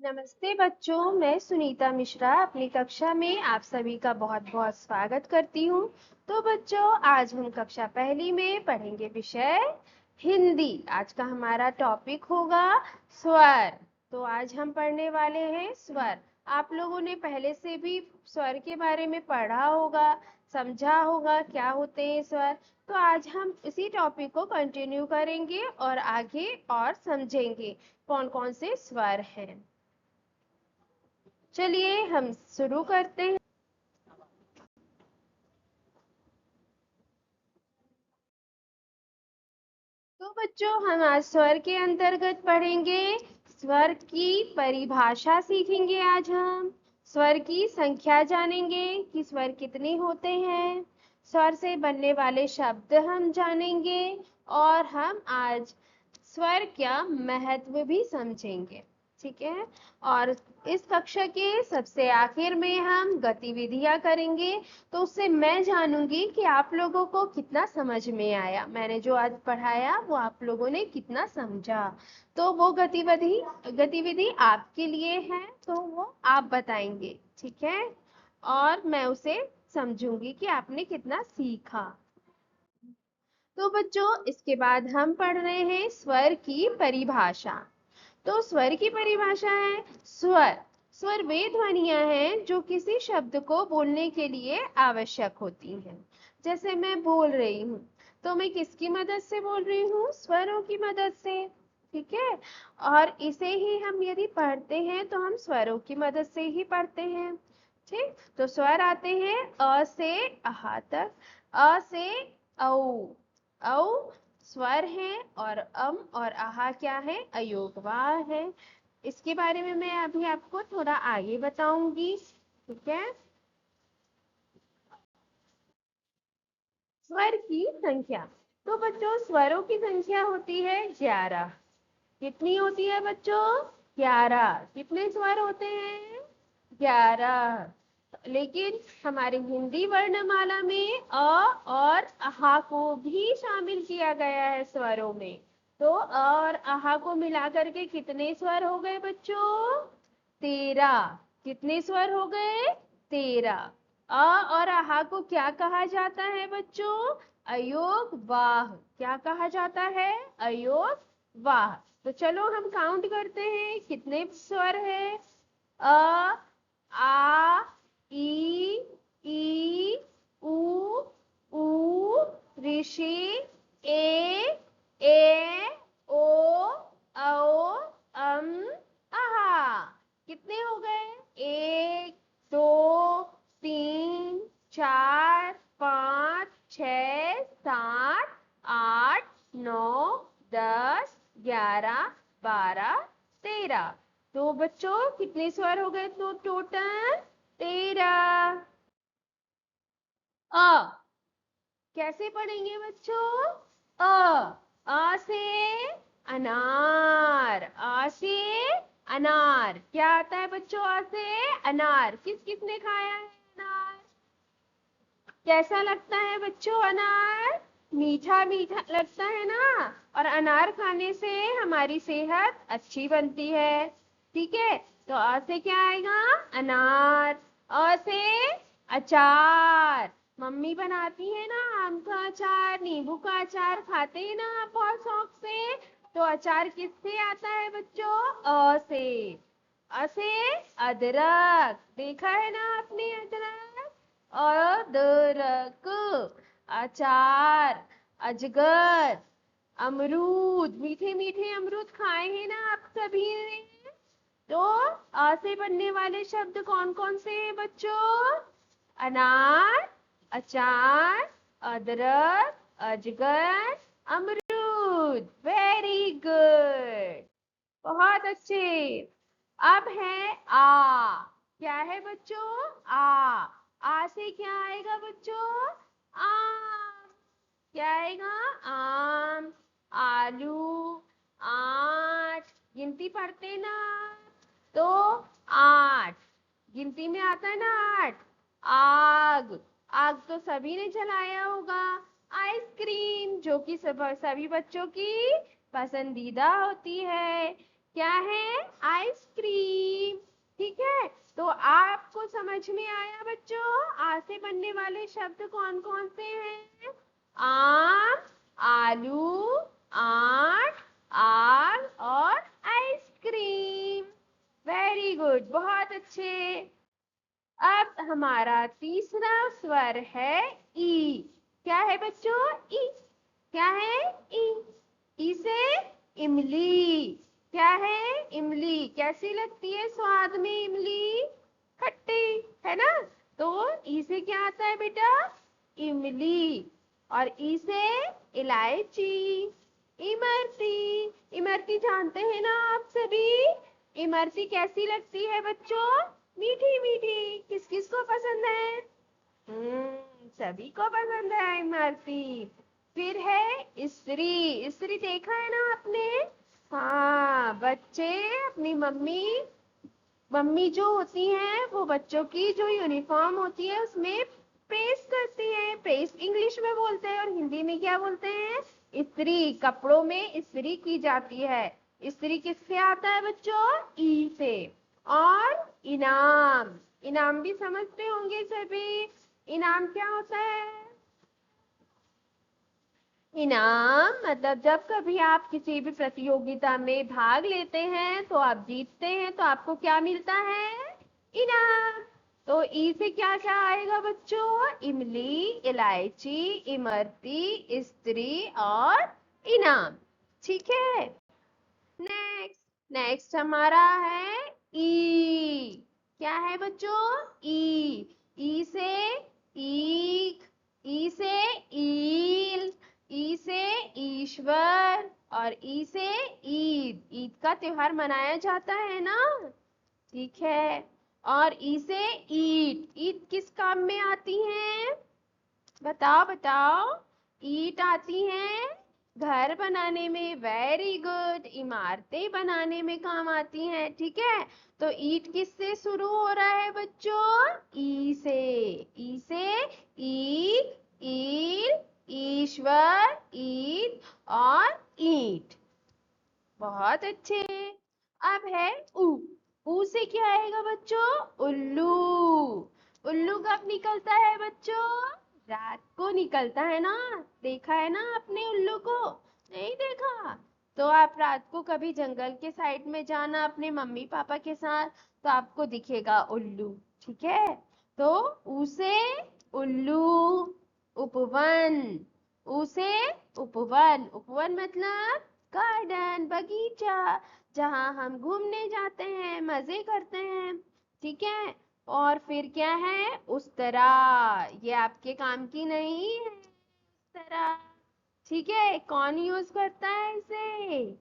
नमस्ते बच्चों, मैं सुनीता मिश्रा अपनी कक्षा में आप सभी का बहुत बहुत स्वागत करती हूँ। तो बच्चों, आज हम कक्षा पहली में पढ़ेंगे विषय हिंदी। आज का हमारा टॉपिक होगा स्वर। तो आज हम पढ़ने वाले हैं स्वर। आप लोगों ने पहले से भी स्वर के बारे में पढ़ा होगा, समझा होगा क्या होते हैं स्वर। तो आज हम इसी टॉपिक को कंटिन्यू करेंगे और आगे और समझेंगे कौन कौन से स्वर हैं। चलिए हम शुरू करते हैं। तो बच्चों, हम आज स्वर के अंतर्गत पढ़ेंगे, स्वर की परिभाषा सीखेंगे। आज हम स्वर की संख्या जानेंगे कि स्वर कितने होते हैं, स्वर से बनने वाले शब्द हम जानेंगे और हम आज स्वर का महत्व भी समझेंगे। ठीक है। और इस कक्षा के सबसे आखिर में हम गतिविधियां करेंगे, तो उससे मैं जानूंगी कि आप लोगों को कितना समझ में आया, मैंने जो आज पढ़ाया वो आप लोगों ने कितना समझा। तो वो गतिविधि आपके लिए है, तो वो आप बताएंगे। ठीक है। और मैं उसे समझूंगी कि आपने कितना सीखा। तो बच्चों, इसके बाद हम पढ़ रहे हैं स्वर की परिभाषा। तो स्वर की परिभाषा है, स्वर स्वर वे ध्वनियां हैं जो किसी शब्द को बोलने के लिए आवश्यक होती हैं। जैसे मैं बोल रही हूँ, तो मैं किसकी मदद से बोल रही हूँ? स्वरों की मदद से। ठीक है। और इसे ही हम यदि पढ़ते हैं तो हम स्वरों की मदद से ही पढ़ते हैं। ठीक। तो स्वर आते हैं अ से अहा तक, अ से औ, औ स्वर है और और आहा क्या है? अयोगवाह है। इसके बारे में मैं अभी आपको थोड़ा आगे बताऊंगी। ठीक है। स्वर की संख्या। तो बच्चों, स्वरों की संख्या होती है 11। कितनी होती है बच्चों? 11। कितने स्वर होते हैं? 11। लेकिन हमारी हिंदी वर्णमाला में अ और अहा को भी शामिल किया गया है स्वरों में। तो अ और अहा को मिला करके कितने स्वर हो गए बच्चों? 13। कितने स्वर हो गए? 13। अ और अहा को क्या कहा जाता है बच्चों? अयोग वाह। क्या कहा जाता है? अयोग वाह। तो चलो हम काउंट करते हैं कितने स्वर है। अ, आ, ई, ऊ, ऋषि, ओ, औ, अम, आहा। कितने हो गए? 1, 2, 3, 4, 5, 6, 7, 8, 9, 10, 11, 12, 13। तो बच्चों, कितने स्वर हो गए? तो टोटल 13। अ कैसे पढ़ेंगे बच्चों? अ से अनार, आ से अनार। क्या आता है बच्चों? आ से अनार। किस किसने खाया है अनार? कैसा लगता है बच्चों अनार? मीठा मीठा लगता है ना। और अनार खाने से हमारी सेहत अच्छी बनती है। ठीक है। तो अ से क्या आएगा? अनार। अ से अचार। मम्मी बनाती है ना आम का अचार, नींबू का अचार, खाते हैं ना आप बहुत शौक से। तो अचार किससे आता है बच्चों? अ से। अ से अदरक। देखा है ना आपने अदरक? अदरक। अचार। अजगर। अमरूद। मीठे मीठे अमरूद खाए हैं ना आप सभी ने। तो अ से बनने वाले शब्द कौन कौन से हैं बच्चों? अनार, अचार, अदरक, अजगर, अमरूद। Very good. बहुत अच्छे। अब है आ। क्या है बच्चों? आ से क्या आएगा बच्चों? आम। क्या आएगा? आम, आलू, आठ। गिनती पढ़ते ना, तो 8। गिनती में आता है ना 8। आग। आग तो सभी ने जलाया होगा। आइसक्रीम, जो कि सभी बच्चों की पसंदीदा होती है। क्या है? आइसक्रीम। ठीक है, तो आपको समझ में आया बच्चों, आ से बनने वाले शब्द कौन कौन से हैं? आम, आलू, आठ, आग और आइसक्रीम। वेरी गुड, बहुत अच्छे। अब हमारा तीसरा स्वर है ई। क्या है बच्चों? ई। क्या है? ई। ई से इमली। क्या है? इमली। कैसी लगती है स्वाद में इमली? खट्टी, है ना? तो ई से क्या आता है बेटा? इमली। और ई से इलायची। इमरती। इमरती जानते हैं ना आप सभी? इमरती कैसी लगती है बच्चों? मीठी मीठी। किस किस को पसंद है? सभी को पसंद है इमरती। फिर है स्त्री। स्त्री देखा है ना आपने? हाँ, बच्चे अपनी मम्मी मम्मी जो होती हैं वो बच्चों की जो यूनिफॉर्म होती है उसमें प्रेस करती हैं। प्रेस इंग्लिश में बोलते हैं, और हिंदी में क्या बोलते हैं? इस्त्री। कपड़ों में इस्त्री की जाती है। इस्त्री किससे आता है बच्चों? ई से। और इनाम। इनाम भी समझते होंगे सभी। इनाम क्या होता है? इनाम मतलब जब कभी आप किसी भी प्रतियोगिता में भाग लेते हैं तो आप जीतते हैं तो आपको क्या मिलता है? इनाम। तो ई से क्या क्या आएगा बच्चों? इमली, इलायची, इमरती, स्त्री और इनाम। ठीक है। नेक्स्ट। नेक्स्ट हमारा है ई। क्या है बच्चों? ई। ई से ईख। ई से ईल। ई से ईश्वर। और ई से ईद। ईद का त्योहार मनाया जाता है ना? ठीक है। और ई से ईट। ईट किस काम में आती है? बताओ बताओ। ईट आती हैं घर बनाने में। Very good. इमारतें बनाने में काम आती हैं। ठीक है, तो ईट किससे शुरू हो रहा है बच्चों? ई से। ई से ईट, ईल, ईश्वर, ईद और ईट। बहुत अच्छे। अब है ऊ। ऊ से क्या आएगा बच्चों? उल्लू। उल्लू कब निकलता है बच्चों? रात को निकलता है ना? देखा है ना आपने उल्लू को? नहीं देखा? तो आप रात को कभी जंगल के साइड में जाना अपने मम्मी पापा के साथ, तो आपको दिखेगा उल्लू। ठीक है, तो ऊ से उल्लू। उपवन। ऊ से उपवन। उपवन मतलब गार्डन, बगीचा, जहाँ हम घूमने जाते हैं, मजे करते हैं। ठीक है। और फिर क्या है? उस तरह। ये आपके काम की नहीं है उस तरह। ठीक है, कौन यूज करता है इसे?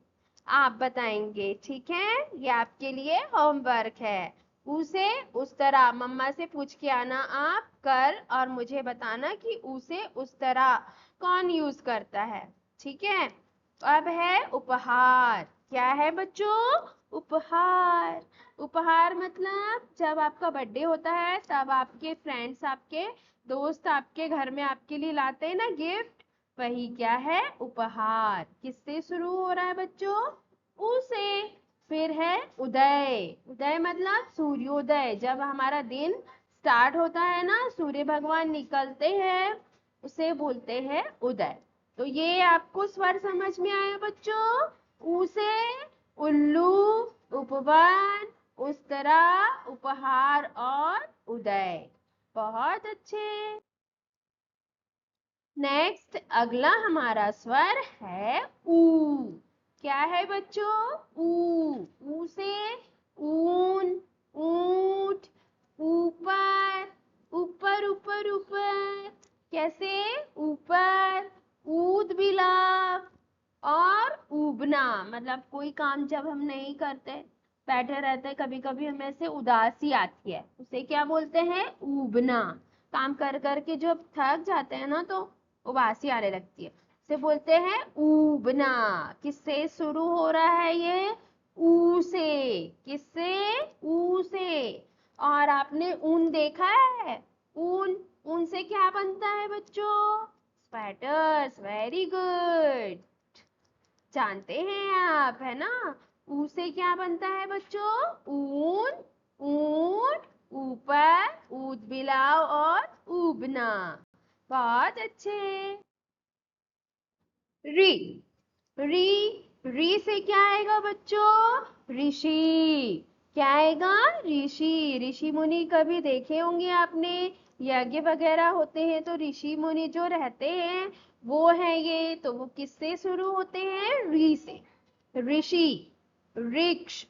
आप बताएंगे। ठीक है, ये आपके लिए होमवर्क है। उसे उस तरह मम्मा से पूछ के आना आप कर, और मुझे बताना कि उसे उस तरह कौन यूज करता है। ठीक है। अब है उपहार। क्या है बच्चों? उपहार। उपहार मतलब जब आपका बर्थडे होता है तब आपके फ्रेंड्स, आपके दोस्त आपके घर में आपके लिए लाते हैं ना गिफ्ट, वही क्या है? उपहार। किससे शुरू हो रहा है बच्चों? ऊ से। फिर है उदय। उदय मतलब सूर्योदय। जब हमारा दिन स्टार्ट होता है ना, सूर्य भगवान निकलते हैं, उसे बोलते हैं उदय। तो ये आपको स्वर समझ में आया बच्चों? ऊ से उल्लू, उपवन, उस तरह, उपहार और उदय। बहुत अच्छे। नेक्स्ट अगला हमारा स्वर है ऊ। क्या है बच्चों? ऊ। ऊ से ऊन, ऊंट, ऊपर, ऊपर ऊपर ऊपर। कैसे? ऊपर। ऊद बिलाव। और ऊबना मतलब कोई काम जब हम नहीं करते, बैठे रहते, कभी कभी हमें से उदासी आती है, उसे क्या बोलते हैं? ऊबना। काम कर करके जब थक जाते हैं ना तो उबासी आने लगती है, उसे बोलते हैं ऊबना। किससे शुरू हो रहा है ये? ऊ से। किससे? ऊ से। और आपने ऊन देखा है? ऊन। ऊन से क्या बनता है बच्चों? स्वेटर्स। वेरी गुड, जानते हैं आप, है ना? ऊ से क्या बनता है बच्चों? ऊन, ऊंट, ऊपर, ऊद बिलाव और ऊबना। बहुत अच्छे। री, री से क्या आएगा बच्चों? ऋषि। क्या आएगा? ऋषि। ऋषि मुनि कभी देखे होंगे आपने, यज्ञ वगैरह होते हैं तो ऋषि मुनि जो रहते हैं वो है ये, तो वो किससे शुरू होते हैं? री से। ऋषि, वृक्ष,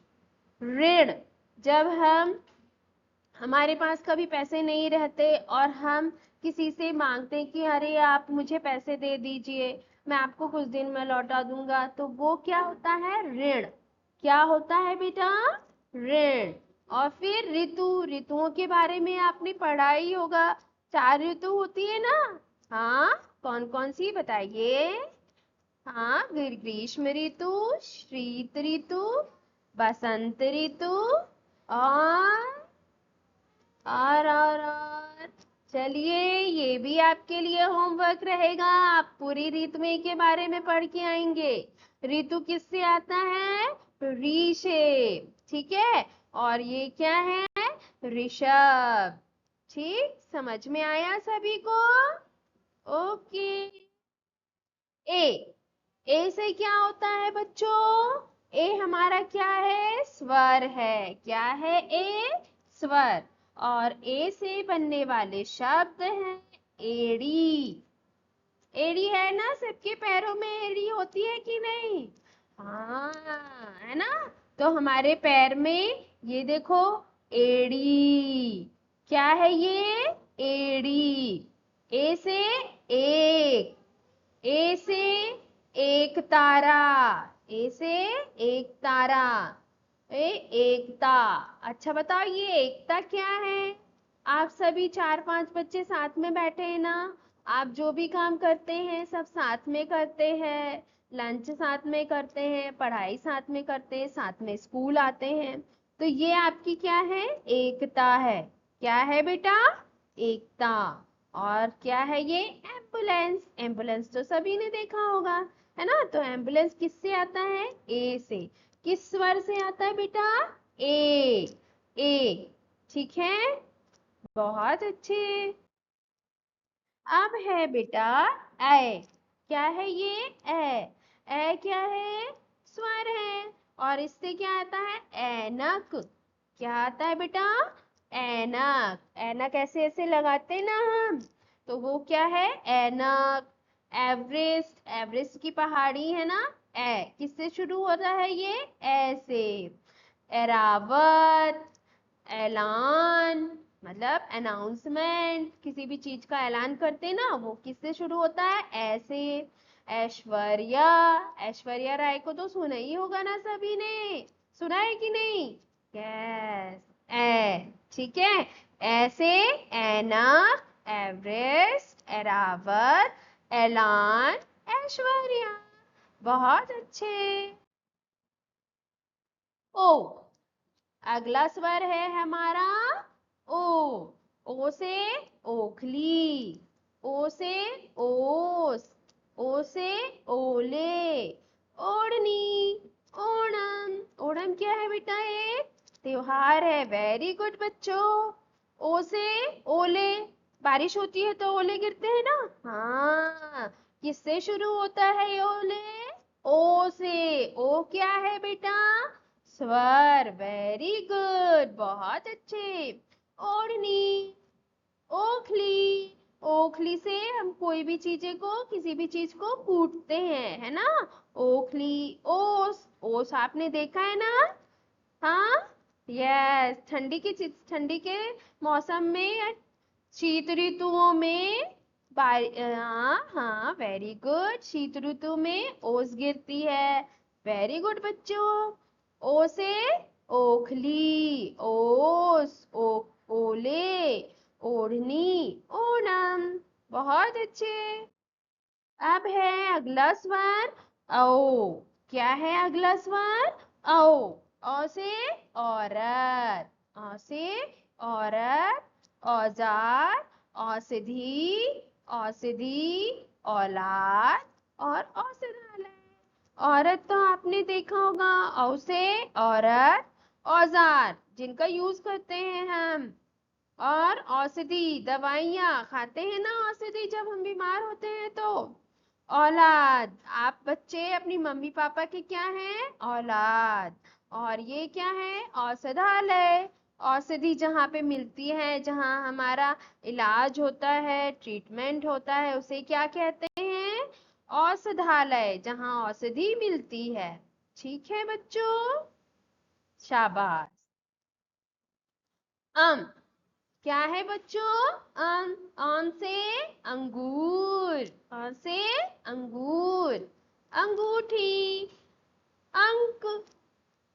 ऋण। जब हमारे पास कभी पैसे नहीं रहते और हम किसी से मांगते कि अरे आप मुझे पैसे दे दीजिए, मैं आपको कुछ दिन में लौटा दूंगा, तो वो क्या होता है? ऋण। क्या होता है बेटा? ऋण। और फिर ऋतु, ऋतुओं के बारे में आपने पढ़ा ही होगा। 4 ऋतु होती है ना? हाँ, कौन कौन सी बताइए? हाँ, ग्रीष्म ऋतु, शीत ऋतु, बसंत ऋतु और और चलिए, ये भी आपके लिए होमवर्क रहेगा। आप पूरी ऋतु के बारे में पढ़ के आएंगे। ऋतु किससे आता है? री से। ठीक है, और ये क्या है? ऋषभ। ठीक, समझ में आया सभी को? ओके। ए से क्या होता है बच्चों? ए हमारा क्या है? स्वर है। क्या है? ए स्वर। और ए से बनने वाले शब्द हैं एड़ी। एड़ी है ना? सबके पैरों में एड़ी होती है कि नहीं? हाँ, है ना? तो हमारे पैर में ये देखो, एड़ी। क्या है ये? एड़ी। ए से एक, ए से एक तारा, ए से एक तारा, ए एकता। अच्छा बताओ, ये एकता क्या है? आप सभी 4-5 बच्चे साथ में बैठे हैं ना? आप जो भी काम करते हैं सब साथ में करते हैं, लंच साथ में करते हैं, पढ़ाई साथ में करते हैं, साथ में स्कूल आते हैं, तो ये आपकी क्या है? एकता है। क्या है बेटा? एकता। और क्या है ये? एम्बुलेंस। एम्बुलेंस तो सभी ने देखा होगा, है ना? तो एम्बुलेंस किससे आता है? ए से। किस स्वर से आता है बेटा? ए। ए। ठीक है, बहुत अच्छे। अब है बेटा ए। क्या है ये? ए। ए क्या है? स्वर है। और इससे क्या आता है? ऐनक। क्या आता है बेटा? ऐनक। ऐनक ऐसे ऐसे लगाते ना हम, तो वो क्या है? ऐनक। एवरेस्ट, एवरेस्ट की पहाड़ी है ना? ए किससे शुरू होता है ये? ऐसे। एरावत, ऐलान, मतलब अनाउंसमेंट, किसी भी चीज का ऐलान करते ना, वो किससे शुरू होता है? ऐसे। ऐश्वर्या, ऐश्वर्या राय को तो सुना ही होगा ना सभी ने? सुना है कि नहीं? यस। ठीक है, ऐसे, ऐनक, एवरेस्ट, एरावत, ऐलान, ऐश्वर्या। बहुत अच्छे। ओ, अगला स्वर है हमारा ओ। ओ से ओखली, ओ से ओस, ओ से ओले, ओढ़नी, ओणम। ओणम क्या है बेटा? एक त्योहार है। वेरी गुड बच्चों। ओ से ओले, बारिश होती है तो ओले गिरते हैं ना? हाँ, किससे शुरू होता है ये ओले? ओ से। ओ क्या है बेटा? स्वर। वेरी गुड, बहुत अच्छे। ओढ़नी, ओखली। ओखली से हम कोई भी चीजें को, किसी भी चीज को कूटते हैं, है ना? ओखली। ओस, ओस आपने देखा है ना? हाँ, यस। ठंडी के मौसम में या शीत ऋतुओं में हाँ हाँ, वेरी गुड, शीत ऋतु में ओस गिरती है। वेरी गुड बच्चों। ओ से ओखली, ओस, ओले, ओढ़नी, ओणम। बहुत अच्छे। अब है अगला स्वर ओ। क्या है अगला स्वर? ओ। ओ से औरत, औ से औरत, औजार, औषधि, औषधि, औलाद और औषधालय। औरत तो आपने देखा होगा, औ से औरत, औजार जिनका यूज करते हैं हम। और औषधि, दवाइयाँ खाते हैं ना औषधि जब हम बीमार होते हैं तो। औलाद, आप बच्चे अपनी मम्मी पापा के क्या हैं? औलाद। और ये क्या है? औषधालय, औषधि जहाँ पे मिलती है, जहाँ हमारा इलाज होता है, ट्रीटमेंट होता है, उसे क्या कहते हैं? औषधालय, जहाँ औषधि मिलती है। ठीक है बच्चों, शाबाश। अम क्या है बच्चों? आम से अंगूर, आम से अंगूर। अंगूठी, अंक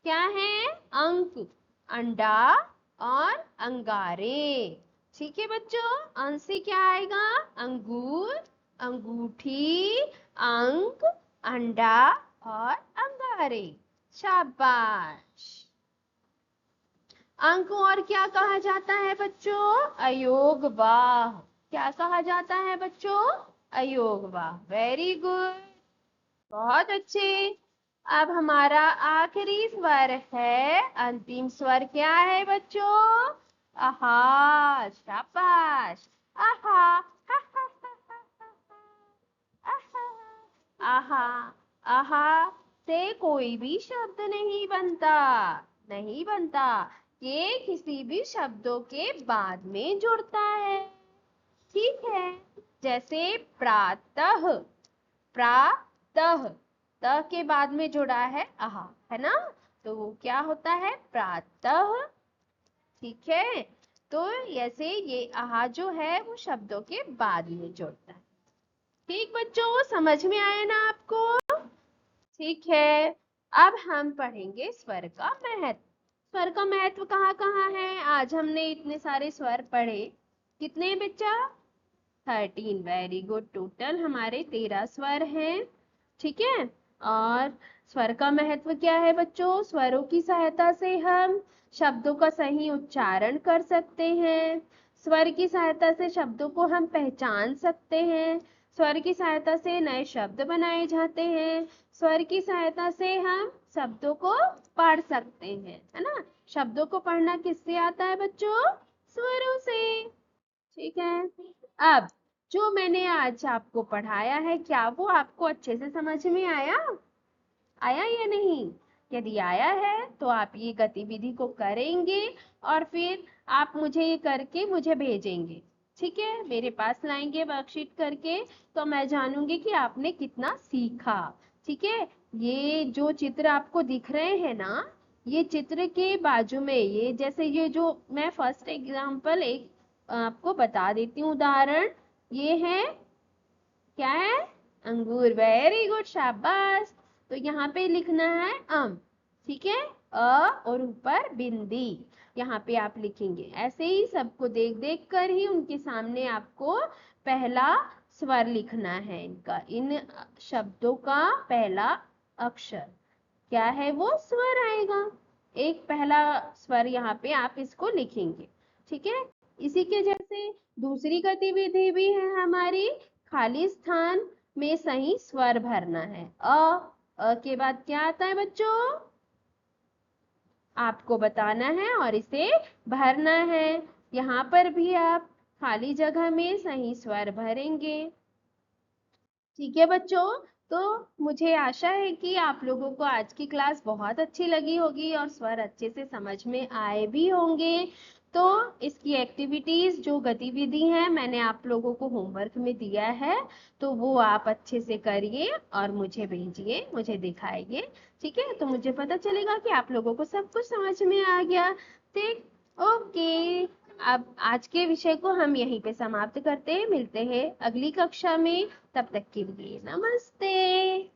क्या है? अंक, अंडा और अंगारे। ठीक है बच्चों, अंक से क्या आएगा? अंगूर, अंगूठी, अंक, अंडा और अंगारे। शाबाश। अंक और क्या कहा जाता है बच्चों? अयोगवाह। क्या कहा जाता है बच्चों? अयोगवाह। वेरी गुड, बहुत अच्छे। अब हमारा आखिरी स्वर है, अंतिम स्वर क्या है बच्चों? आहा, शाबाश। आहा, हा हा हा हा हा, आहा, आहा। आहा से कोई भी शब्द नहीं बनता, नहीं बनता। ये किसी भी शब्दों के बाद में जुड़ता है। ठीक है, जैसे प्रातः, प्रातः, त के बाद में जुड़ा है आहा, है ना? तो वो क्या होता है? प्रातः। ठीक है, तो ऐसे ये आहा जो है वो शब्दों के बाद में जुड़ता है। ठीक बच्चों, समझ में आया ना आपको? ठीक है, अब हम पढ़ेंगे स्वर का महत्व। स्वर का महत्व कहाँ कहाँ है? आज हमने इतने सारे स्वर पढ़े। कितने बच्चा? 13। वेरी गुड, टोटल हमारे 13 स्वर हैं। ठीक है, और स्वर का महत्व क्या है बच्चों? स्वरों की सहायता से हम शब्दों का सही उच्चारण कर सकते हैं। स्वर की सहायता से शब्दों को हम पहचान सकते हैं। स्वर की सहायता से नए शब्द बनाए जाते हैं। स्वर की सहायता से हम शब्दों को पढ़ सकते हैं, है ना? शब्दों को पढ़ना किससे आता है बच्चों? स्वरों से। ठीक है, अब जो मैंने आज आपको पढ़ाया है, क्या वो आपको अच्छे से समझ में आया? आया या नहीं? यदि आया है तो आप ये गतिविधि को करेंगे और फिर आप मुझे ये करके मुझे भेजेंगे। ठीक है, मेरे पास लाएंगे वर्कशीट करके, तो मैं जानूंगी कि आपने कितना सीखा। ठीक है, ये जो चित्र आपको दिख रहे हैं ना, ये चित्र के बाजू में, ये जैसे ये जो मैं फर्स्ट एग्जाम्पल एक आपको बता देती हूँ उदाहरण। ये है, क्या है? अंगूर। वेरी गुड, शाबाश। तो यहाँ पे लिखना है ठीक है, और ऊपर बिंदी, यहाँ पे आप लिखेंगे। ऐसे ही सबको देख देख कर ही उनके सामने आपको पहला स्वर लिखना है इनका, इन शब्दों का पहला अक्षर क्या है? वो स्वर आएगा। एक पहला स्वर यहाँ पे आप इसको लिखेंगे। ठीक है, इसी के जैसे दूसरी गतिविधि भी है हमारी, खाली स्थान में सही स्वर भरना है। अ के बाद क्या आता है बच्चों? आपको बताना है और इसे भरना है। यहाँ पर भी आप खाली जगह में सही स्वर भरेंगे। ठीक है बच्चों, तो मुझे आशा है कि आप लोगों को आज की क्लास बहुत अच्छी लगी होगी और स्वर अच्छे से समझ में आए भी होंगे। तो इसकी एक्टिविटीज, जो गतिविधि है, मैंने आप लोगों को होमवर्क में दिया है, तो वो आप अच्छे से करिए और मुझे भेजिए, मुझे दिखाइए। ठीक है, तो मुझे पता चलेगा कि आप लोगों को सब कुछ समझ में आ गया। ठीक, ओके। अब आज के विषय को हम यहीं पे समाप्त करते हैं, मिलते हैं अगली कक्षा में। तब तक के लिए नमस्ते।